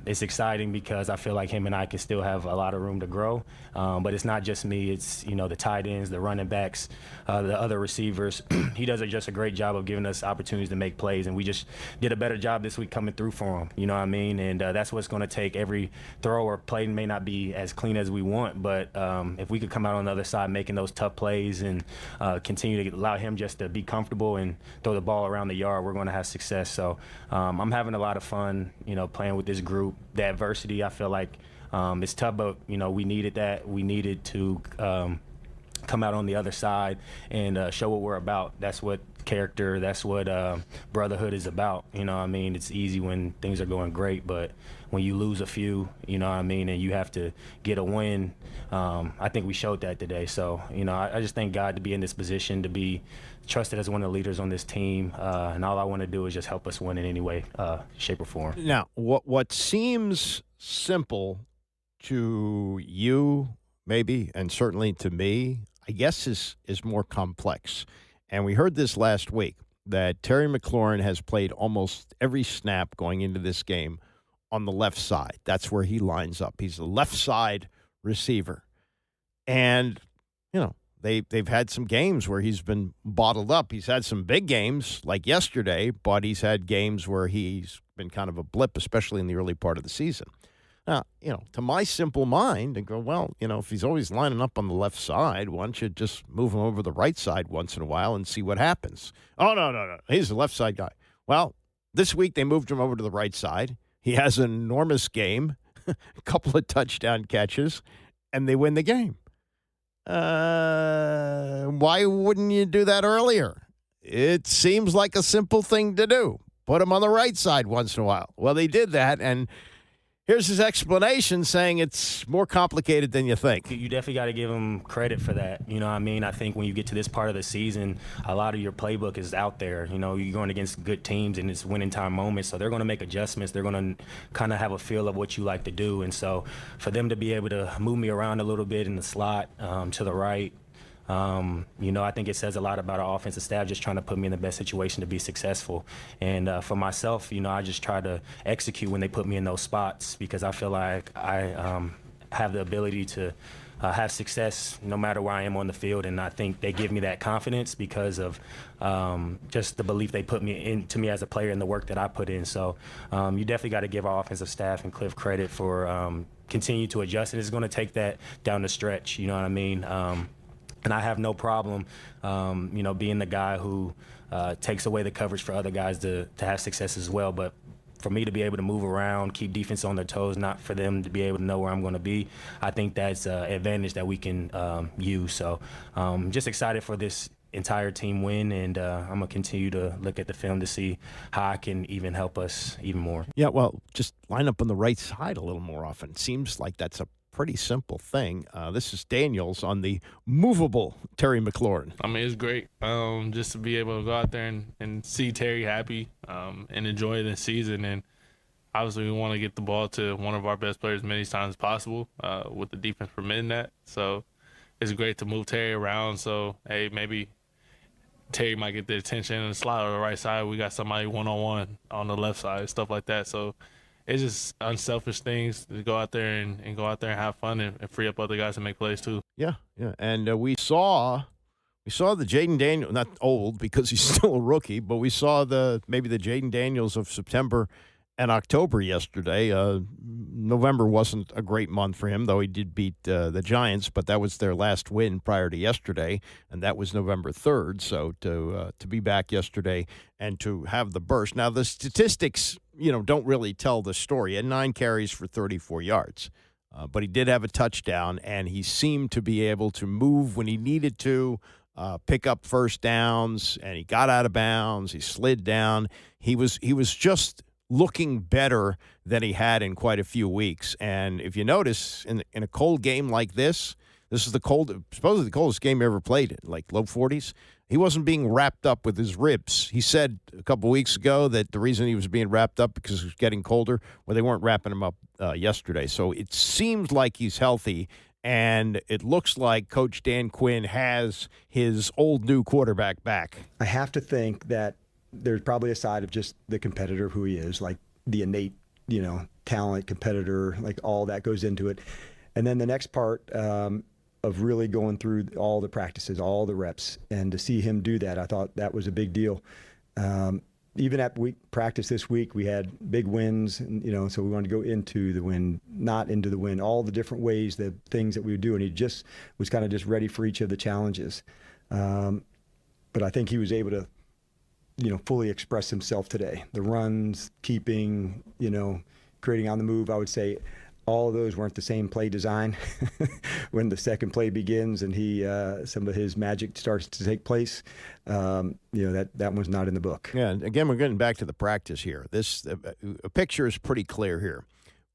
it's exciting because I feel like him and I can still have a lot of room to grow. But it's not just me. It's, the tight ends, the running backs, the other receivers. He does just a great job of giving us opportunities to make plays, and we just did a better job this week coming through for him. You know what I mean? And that's what's going to take. Every throw or play may not be as clean as we want, but if we could come out on the other side making those tough plays and continue to allow him just to be comfortable and throw the ball around the yard, we're going to have success. So I'm having a lot of fun, playing with this group. The adversity, I feel like it's tough, but we needed that. We needed to come out on the other side and show what we're about. That's what character, that's what brotherhood is about. It's easy when things are going great, but when you lose a few, and you have to get a win, I think we showed that today. So, I just thank God to be in this position, to be trusted as one of the leaders on this team, and all I want to do is just help us win in any way, shape, or form. Now, what seems simple to you, maybe, and certainly to me, I guess is more complex. And we heard this last week, that Terry McLaurin has played almost every snap going into this game on the left side. That's where he lines up. He's the left side receiver. And, they've had some games where he's been bottled up. He's had some big games like yesterday, but he's had games where he's been kind of a blip, especially in the early part of the season. Now, to my simple mind, I go, well, if he's always lining up on the left side, why don't you just move him over the right side once in a while and see what happens? Oh, no. He's the left side guy. Well, this week they moved him over to the right side. He has an enormous game, a couple of touchdown catches, and they win the game. Why wouldn't you do that earlier? It seems like a simple thing to do. Put him on the right side once in a while. Well, they did that, and here's his explanation saying it's more complicated than you think. You definitely got to give him credit for that. You know what I mean? I think when you get to this part of the season, a lot of your playbook is out there. You're going against good teams and it's winning time moments, so they're going to make adjustments. They're going to kind of have a feel of what you like to do. And so for them to be able to move me around a little bit in the slot to the right, I think it says a lot about our offensive staff just trying to put me in the best situation to be successful. And for myself, I just try to execute when they put me in those spots because I feel like I have the ability to have success no matter where I am on the field. And I think they give me that confidence because of just the belief they put into me as a player and the work that I put in. So you definitely got to give our offensive staff and Cliff credit for continue to adjust. And it's going to take that down the stretch, you know what I mean? And I have no problem, being the guy who takes away the coverage for other guys to have success as well. But for me to be able to move around, keep defense on their toes, not for them to be able to know where I'm going to be, I think that's an advantage that we can use. So just excited for this entire team win, and I'm going to continue to look at the film to see how I can even help us even more. Yeah, well, just line up on the right side a little more often. It seems like that's a pretty simple thing. This is Daniels on the movable Terry McLaurin. I mean, it's great just to be able to go out there and see Terry happy and enjoy the season. And obviously we want to get the ball to one of our best players many times as possible with the defense permitting that. So it's great to move Terry around. So, hey, maybe Terry might get the attention in the slot or the right side. We got somebody one-on-one on the left side, stuff like that. So it's just unselfish things to go out there and go out there and have fun and free up other guys to make plays too. Yeah. And we saw the Jaden Daniels, not old because he's still a rookie, but we saw maybe the Jaden Daniels of September and October yesterday. November wasn't a great month for him, though he did beat the Giants, but that was their last win prior to yesterday, and that was November 3rd. So to be back yesterday and to have the burst. Now, the statistics, don't really tell the story. He had 9 carries for 34 yards, but he did have a touchdown, and he seemed to be able to move when he needed to, pick up first downs, and he got out of bounds. He slid down. He was just looking better than he had in quite a few weeks. And if you notice, in a cold game like this is supposedly the coldest game he ever played, like low 40s. He wasn't being wrapped up with his ribs. He said a couple weeks ago that the reason he was being wrapped up because it was getting colder, well, they weren't wrapping him up yesterday. So it seems like he's healthy, and it looks like Coach Dan Quinn has his old new quarterback back. I have to think that there's probably a side of just the competitor who he is, like the innate, talent, competitor, like all that goes into it. And then the next part of really going through all the practices, all the reps, and to see him do that, I thought that was a big deal. Even at practice this week, we had big wins, and, so we wanted to go into the win, not into the win, all the different ways, the things that we would do, and he just was kind of just ready for each of the challenges. But I think he was able to fully express himself today. The runs, keeping, creating on the move, I would say all of those weren't the same play design. When the second play begins and some of his magic starts to take place, that was not in the book. Yeah, and again, we're getting back to the practice here. A picture is pretty clear here.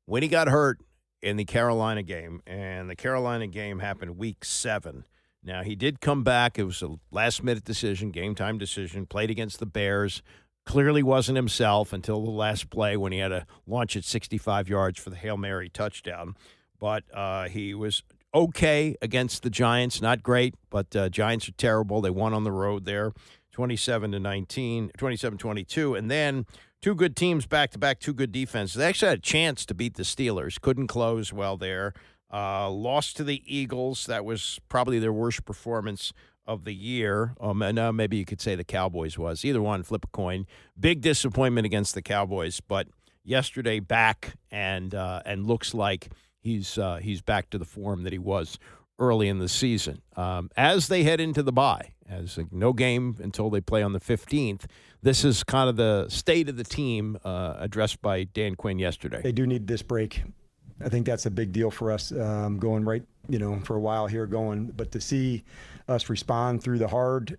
When he got hurt in the Carolina game, and the Carolina game happened week 7, now, he did come back. It was a last-minute decision, game-time decision, played against the Bears. Clearly wasn't himself until the last play when he had to launch at 65 yards for the Hail Mary touchdown. But he was okay against the Giants. Not great, but Giants are terrible. They won on the road there, 27-22. And then 2 good teams back-to-back, 2 good defenses. They actually had a chance to beat the Steelers. Couldn't close well there. lost to the Eagles. That was probably their worst performance of the year. And maybe you could say the Cowboys was. Either one, flip a coin. Big disappointment against the Cowboys, but yesterday back and looks like he's back to the form that he was early in the season. As they head into the bye, as no game until they play on the 15th, this is kind of the state of the team addressed by Dan Quinn yesterday. They do need this break. I think that's a big deal for us going right, for a while here going. But to see us respond through the hard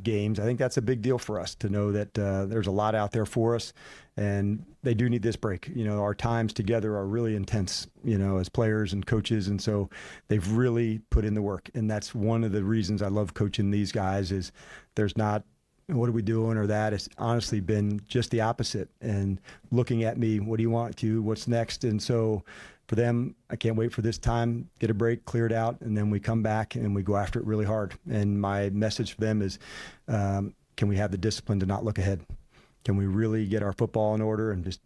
games, I think that's a big deal for us to know that there's a lot out there for us. And they do need this break. Our times together are really intense, as players and coaches. And so they've really put in the work. And that's one of the reasons I love coaching these guys is there's not, what are we doing or that. It's honestly been just the opposite. And looking at me, what do you want to, what's next? And so for them, I can't wait for this time, get a break, clear it out, and then we come back and we go after it really hard. And my message for them is, can we have the discipline to not look ahead? Can we really get our football in order and just,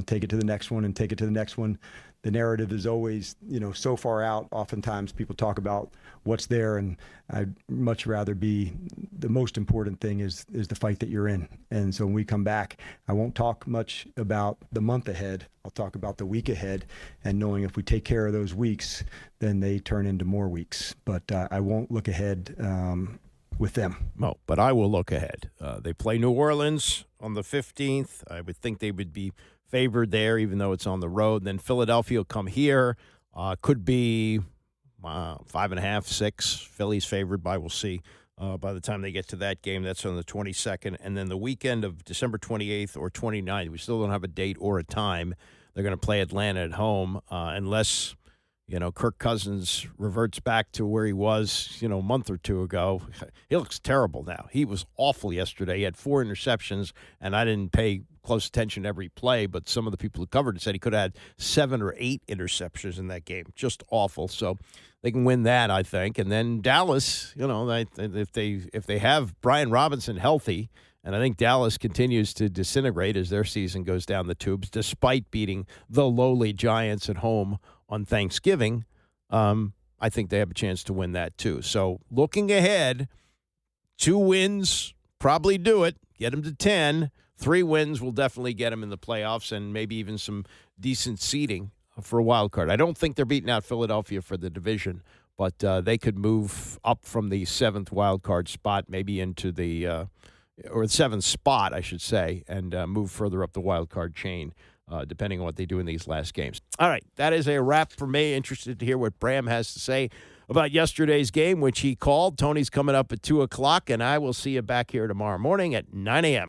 take it to the next one and take it to the next one? The narrative is always, so far out. Oftentimes people talk about what's there, and I'd much rather be the most important thing is the fight that you're in. And so when we come back, I won't talk much about the month ahead. I'll talk about the week ahead, and knowing if we take care of those weeks, then they turn into more weeks. But I won't look ahead with them. No, but I will look ahead. They play New Orleans on the 15th. I would think they would be favored there, even though it's on the road. Then Philadelphia will come here. Could be 5.5, 6. Philly's favored by, we'll see, by the time they get to that game. That's on the 22nd. And then the weekend of December 28th or 29th, we still don't have a date or a time. They're going to play Atlanta at home unless, Kirk Cousins reverts back to where he was, a month or two ago. He looks terrible now. He was awful yesterday. He had 4 interceptions, and I didn't pay close attention to every play, but some of the people who covered it said he could have had 7 or 8 interceptions in that game. Just awful. So they can win that, I think. And then Dallas, if they have Brian Robinson healthy, and I think Dallas continues to disintegrate as their season goes down the tubes, despite beating the lowly Giants at home on Thanksgiving, I think they have a chance to win that too. So looking ahead, 2 wins probably do it, get them to 10. 3 wins will definitely get them in the playoffs and maybe even some decent seeding for a wild card. I don't think they're beating out Philadelphia for the division, but they could move up from the 7th wild card spot, maybe into the or the 7th spot, I should say, and move further up the wild card chain, depending on what they do in these last games. All right, that is a wrap for me. Interested to hear what Bram has to say about yesterday's game, which he called. Tony's coming up at 2 o'clock, and I will see you back here tomorrow morning at 9 a.m.